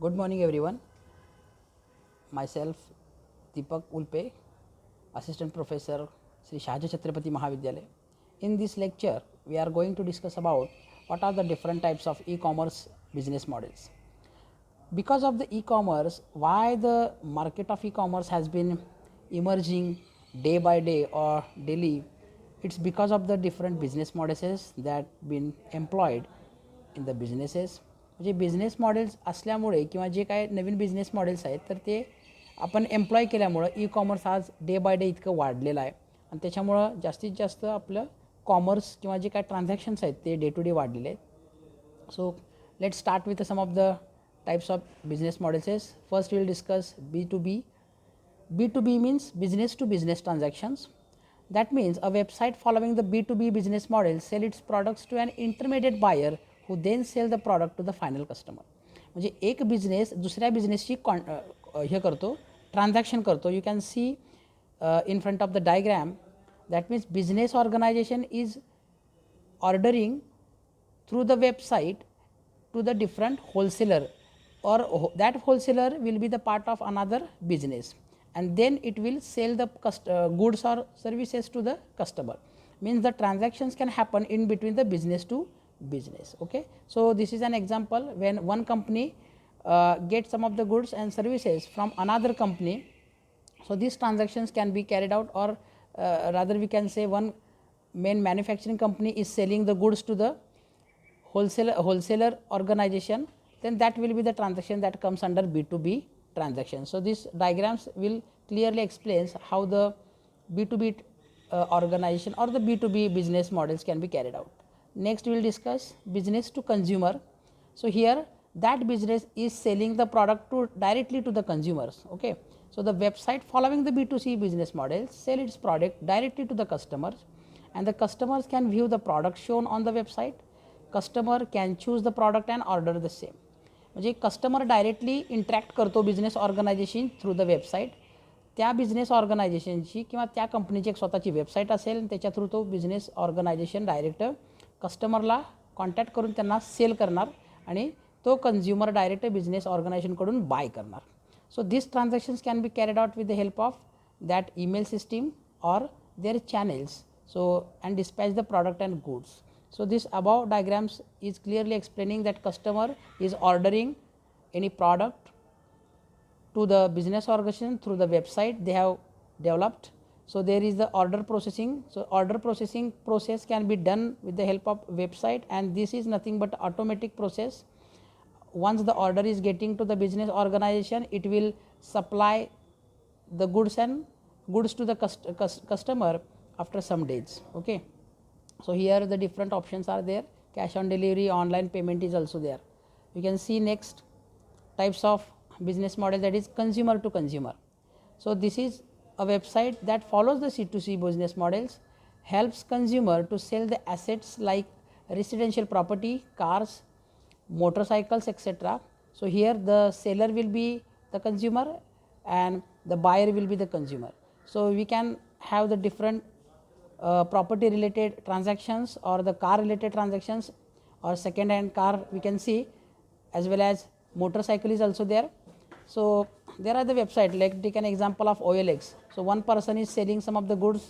Good morning everyone. Myself Deepak Ulpe, Assistant Professor Sri Shahaji Chhatrapati Mahavidyalaya. In this lecture, we are going to discuss about what are the different types of e-commerce business models. Because of the e-commerce, why the market of e-commerce has been emerging day by day or daily, it's because of the different business models that been employed in the businesses. म्हणजे business models असल्यामुळे किंवा जे काय नवीन business models आहेत तर ते आपण employ केल्यामुळं e commerce आज डे बाय डे इतकं वाढलेलं आहे आणि त्याच्यामुळं जास्तीत जास्त आपलं कॉमर्स किंवा जे काय ट्रान्झॅक्शन्स आहेत ते डे टू डे वाढलेले आहेत. So let start with some of the types of business models is first we will discuss B2B. B2B means business to business transactions. That means a website following the B2B business model sell its products to an intermediate buyer who then sell the product to the final customer. म्हणजे एक business दुसऱ्या बिझनेसची हे करतो transaction करतो. You can see in front of the diagram. That means business organization is ordering through the website to the different wholesaler, or that wholesaler will be the part of another business, and then it will sell the goods or services to the customer. Means the transactions can happen in between the business to business. Okay, so this is an example when one company gets some of the goods and services from another company. So these transactions can be carried out, or rather we can say one main manufacturing company is selling the goods to the wholesaler organization, then that will be the transaction that comes under B2B transaction. So these diagrams will clearly explains how the B2B organization or the B2B business models can be carried out. Next we will discuss business to consumer. So here that business is selling the product to directly to the consumers. Okay, so the website following the B2C business model sell its product directly to the customers, and the customers can view the product shown on the website. Customer can choose the product and order the same. म्हणजे customer directly interact करतो business organization through the website. त्या business ऑर्गनायझेशनची किंवा त्या कंपनीची एक स्वतःची website असेल, त्याच्या थ्रू तो बिझनेस ऑर्गनायझेशन डायरेक्ट कस्टमरला कॉन्टॅक्ट करून त्यांना सेल करणार आणि तो कन्झ्युमर डायरेक्ट बिझनेस ऑर्गनायझेशनकडून बाय करणार. सो this transactions can B carried out with the help of that email system or their channels. So and dispatch the product and goods. So this above diagrams is clearly explaining that customer is ordering any product to the business organization through the website they have developed. So there is the order processing. So order processing process can be done with the help of website, and this is nothing but automatic process. Once the order is getting to the business organization, it will supply the goods to the customer after some days. Okay. So here the different options are there. Cash on delivery, online payment is also there. You can see next types of business model, that is consumer to consumer. So this is a website that follows the C2C business models, helps consumer to sell the assets like residential property, cars, motorcycles, etc. So here the seller will be the consumer and the buyer will be the consumer. So we can have the different property related transactions or the car related transactions, or second hand car we can see, as well as motorcycle is also there. So there are the website, like take an example of OLX. So one person is selling some of the goods,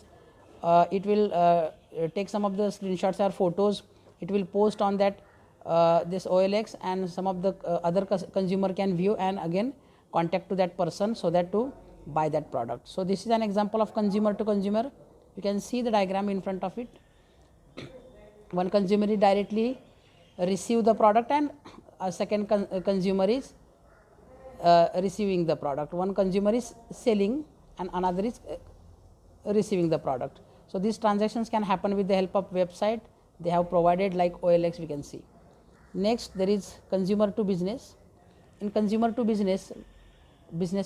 it will take some of the screenshots or photos, it will post on that this OLX, and some of the other consumer can view and again contact to that person so that to buy that product. So this is an example of consumer to consumer. You can see the diagram in front of it. One consumer is directly receive the product, and a second consumer is receiving the product. One consumer is selling and another is receiving the product. So these transactions can happen with the help of website they have provided, like OLX we can see. Next there is consumer to business. In consumer to business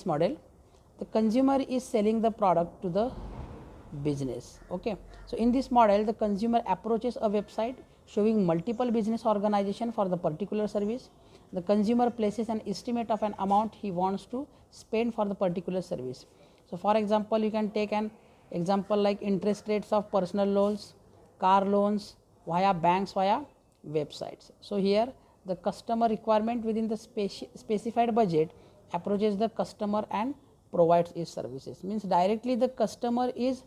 model, the consumer is selling the product to the business. Okay, so in this model the consumer approaches a website showing multiple business organization for the particular service. The consumer places an estimate of an amount he wants to spend for the particular service. So for example, you can take an example like interest rates of personal loans, car loans via banks, via websites. So here the customer requirement within the specified budget, approaches the customer and provides its services. Means directly the customer is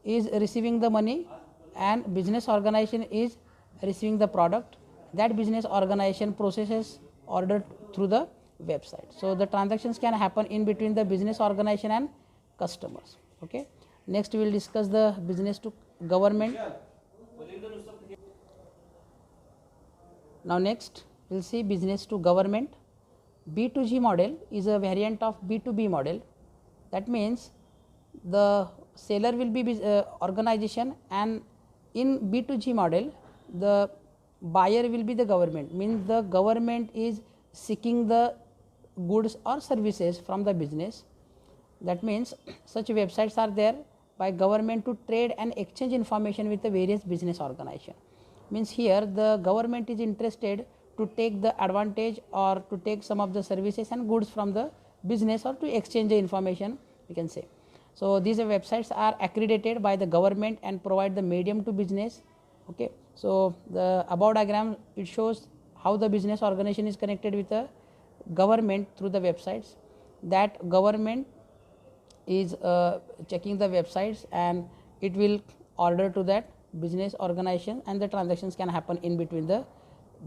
receiving the money and business organization is receiving the product. That business organization processes order through the website. So the transactions can happen in between the business organization and customers. Okay. Next we will discuss the business to government. Now next we will see business to government. B2G model is a variant of B2B model. That means the seller will be organization, and in B2G model the buyer will be the government. Means the government is seeking the goods or services from the business. That means such websites are there by government to trade and exchange information with the various business organization. Means here the government is interested to take the advantage or to take some of the services and goods from the business or to exchange the information, we can say. So these websites are accredited by the government and provide the medium to business. Okay. So the above diagram, it shows how the business organization is connected with the government through the websites. That government is checking the websites and it will order to that business organization, and the transactions can happen in between the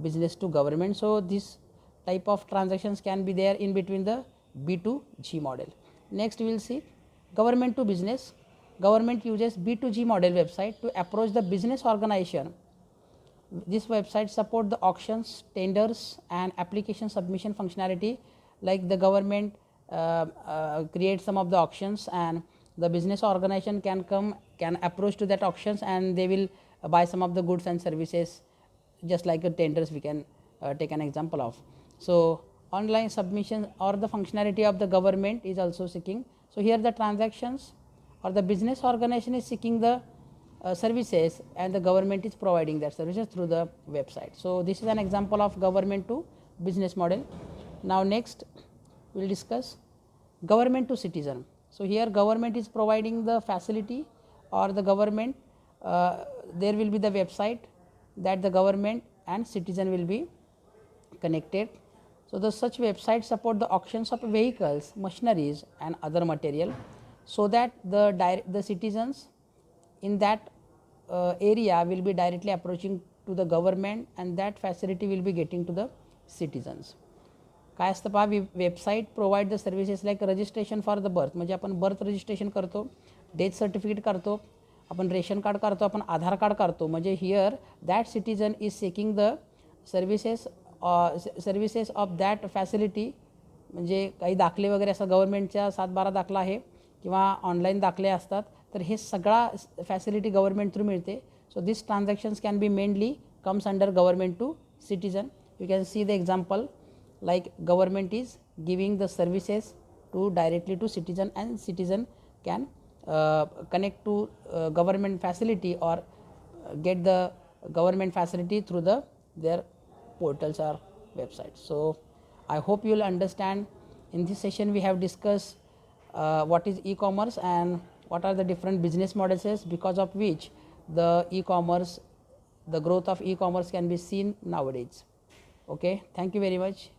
business to government. So this type of transactions can be there in between the B2G model. Next we will see government to business. Government uses B2G model website to approach the business organization. This website support the auctions, tenders and application submission functionality. Like the government create some of the auctions, and the business organization can approach to that auctions, and they will buy some of the goods and services, just like a tenders we can take an example of. So online submission or the functionality of the government is also seeking. So here the transactions or the business organization is seeking the services, and the government is providing that services through the website. So this is an example of government to business model. Now next we will discuss government to citizen. So here government is providing the facility, or the government there will be the website that the government and citizen will be connected. So the such websites support the auctions of vehicles, machineries and other material, so that the citizens in that area will be directly approaching to the government, and that facility will be getting to the citizens. काय असतं पहा, website provide the services like registration for the birth, म्हणजे आपण birth registration करतो, death certificate करतो, आपण ration card काढतो, आपण आधार कार्ड काढतो. म्हणजे here that citizen is seeking the services of that facility. म्हणजे काही दाखले वगैरे असं गव्हर्नमेंटच्या 7/12 दाखला आहे किंवा ऑनलाईन दाखले असतात, तर हे सगळा फॅसिलिटी गव्हर्नमेंट थ्रू मिळते. So this transactions can be mainly comes under government to citizen. You can see the example like government is giving the services to directly to citizen, and citizen can connect to government facility or get the government facility through their portals or websites. So I hope you will understand. In this session we have discussed what is e-commerce and what are the different business models because of which the growth of e-commerce can be seen nowadays. Okay, thank you very much.